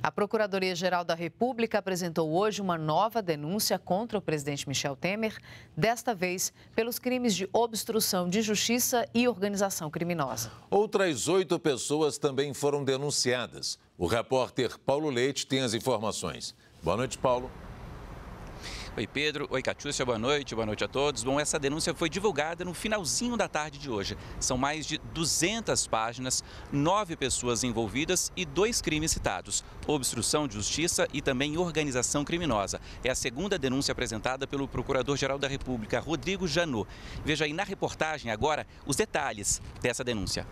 A Procuradoria-Geral da República apresentou hoje uma nova denúncia contra o presidente Michel Temer, desta vez pelos crimes de obstrução de justiça e organização criminosa. Outras 8 pessoas também foram denunciadas. O repórter Paulo Leite tem as informações. Boa noite, Paulo. Oi, Pedro. Oi, Catiúcia. Boa noite a todos. Bom, essa denúncia foi divulgada no finalzinho da tarde de hoje. São mais de 200 páginas, 9 pessoas envolvidas e 2 crimes citados: obstrução de justiça e também organização criminosa. É a segunda denúncia apresentada pelo Procurador-Geral da República, Rodrigo Janot. Veja aí na reportagem agora os detalhes dessa denúncia.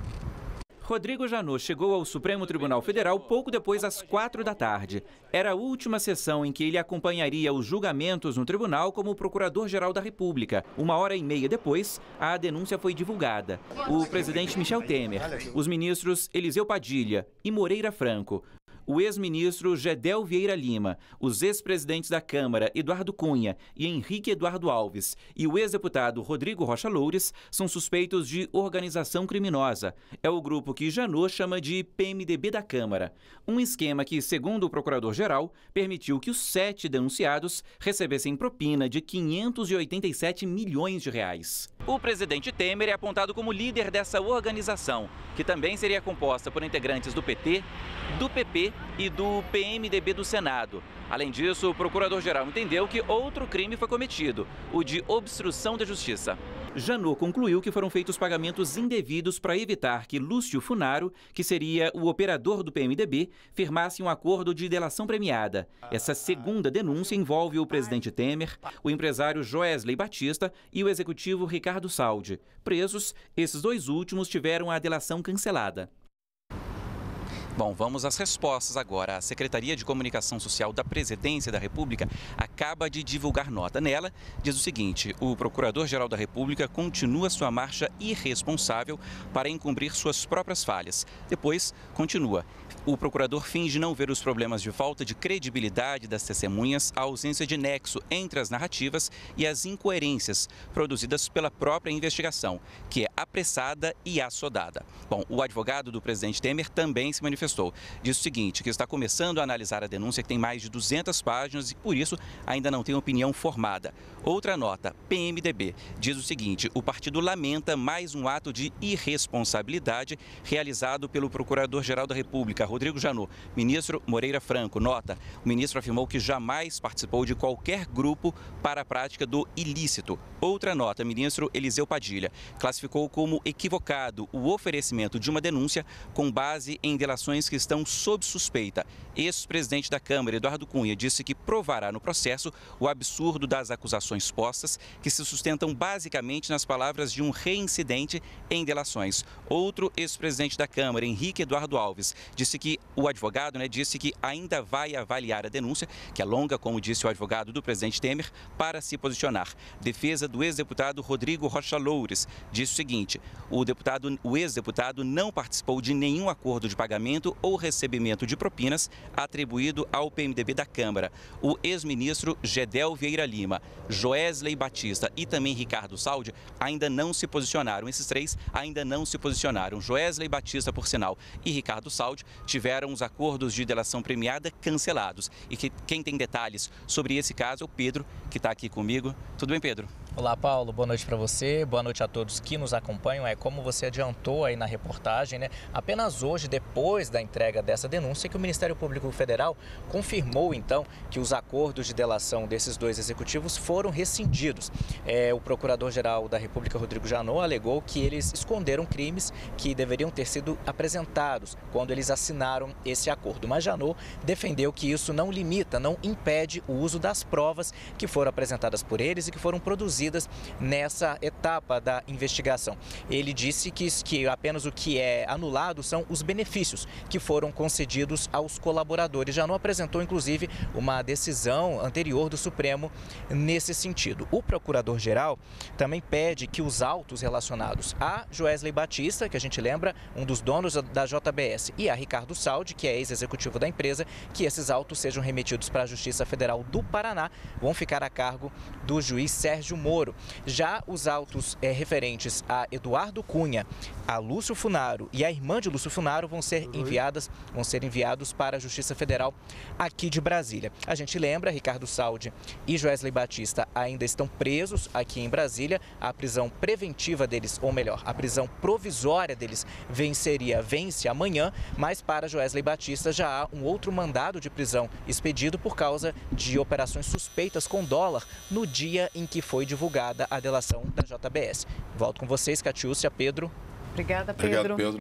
Rodrigo Janot chegou ao Supremo Tribunal Federal pouco depois das 4 da tarde. Era a última sessão em que ele acompanharia os julgamentos no tribunal como Procurador-Geral da República. 1h30 depois, a denúncia foi divulgada. O presidente Michel Temer, os ministros Eliseu Padilha e Moreira Franco, o ex-ministro Gedel Vieira Lima, os ex-presidentes da Câmara, Eduardo Cunha e Henrique Eduardo Alves, e o ex-deputado Rodrigo Rocha Loures são suspeitos de organização criminosa. É o grupo que Janot chama de PMDB da Câmara. Um esquema que, segundo o procurador-geral, permitiu que os 7 denunciados recebessem propina de 587 milhões de reais. O presidente Temer é apontado como líder dessa organização, que também seria composta por integrantes do PT, do PP e do PMDB do Senado. Além disso, o procurador-geral entendeu que outro crime foi cometido, o de obstrução da justiça. Janot concluiu que foram feitos pagamentos indevidos para evitar que Lúcio Funaro, que seria o operador do PMDB, firmasse um acordo de delação premiada. Essa segunda denúncia envolve o presidente Temer, o empresário Joesley Batista e o executivo Ricardo Saldi. Presos, esses 2 últimos tiveram a delação cancelada. Bom, vamos às respostas agora. A Secretaria de Comunicação Social da Presidência da República acaba de divulgar nota. Nela, diz o seguinte: o Procurador-Geral da República continua sua marcha irresponsável para encobrir suas próprias falhas. Depois, continua: o procurador finge não ver os problemas de falta de credibilidade das testemunhas, a ausência de nexo entre as narrativas e as incoerências produzidas pela própria investigação, que é apressada e assodada. Bom, o advogado do presidente Temer também se manifestou. Diz o seguinte, que está começando a analisar a denúncia, que tem mais de 200 páginas e, por isso, ainda não tem opinião formada. Outra nota, PMDB, diz o seguinte: o partido lamenta mais um ato de irresponsabilidade realizado pelo Procurador-Geral da República, Rodrigo Janot. Ministro Moreira Franco, nota: o ministro afirmou que jamais participou de qualquer grupo para a prática do ilícito. Outra nota, ministro Eliseu Padilha, classificou como equivocado o oferecimento de uma denúncia com base em delações que estão sob suspeita. Ex-presidente da Câmara, Eduardo Cunha, disse que provará no processo o absurdo das acusações postas, que se sustentam basicamente nas palavras de um reincidente em delações. Outro ex-presidente da Câmara, Henrique Eduardo Alves, disse que o advogado, disse que ainda vai avaliar a denúncia, que é longa, como disse o advogado do presidente Temer, para se posicionar. Defesa do ex-deputado Rodrigo Rocha Loures disse o seguinte: o ex-deputado não participou de nenhum acordo de pagamento ou recebimento de propinas atribuído ao PMDB da Câmara. O ex-ministro Gedel Vieira Lima, Joesley Batista e também Ricardo Saldi ainda não se posicionaram. Esses 3 ainda não se posicionaram. Joesley Batista, por sinal, e Ricardo Saldi tiveram os acordos de delação premiada cancelados. E quem tem detalhes sobre esse caso é o Pedro, que está aqui comigo. Tudo bem, Pedro? Olá, Paulo. Boa noite para você. Boa noite a todos que nos acompanham. Como você adiantou aí na reportagem, apenas hoje, depois da entrega dessa denúncia, que o Ministério Público Federal confirmou, então, que os acordos de delação desses 2 executivos foram rescindidos. O Procurador-Geral da República, Rodrigo Janot, alegou que eles esconderam crimes que deveriam ter sido apresentados quando eles assinaram esse acordo. Mas Janot defendeu que isso não limita, não impede o uso das provas que foram apresentadas por eles e que foram produzidas nessa etapa da investigação. Ele disse que apenas o que é anulado são os benefícios que foram concedidos aos colaboradores. Janot apresentou, inclusive, uma decisão anterior do Supremo nesse sentido. O procurador-geral também pede que os autos relacionados a Joesley Batista, que a gente lembra, um dos donos da JBS, e a Ricardo Saldi, que é ex-executivo da empresa, que esses autos sejam remetidos para a Justiça Federal do Paraná, vão ficar a cargo do juiz Sérgio Moro. Moro. Já os autos referentes a Eduardo Cunha, a Lúcio Funaro e a irmã de Lúcio Funaro vão ser enviados para a Justiça Federal aqui de Brasília. A gente lembra, Ricardo Saldi e Joesley Batista ainda estão presos aqui em Brasília. A prisão preventiva deles, ou melhor, a prisão provisória deles vence amanhã, mas para Joesley Batista já há um outro mandado de prisão expedido por causa de operações suspeitas com dólar no dia em que foi divulgada a delação da JBS. Volto com vocês, Catiúcia, Pedro. Obrigada, Pedro.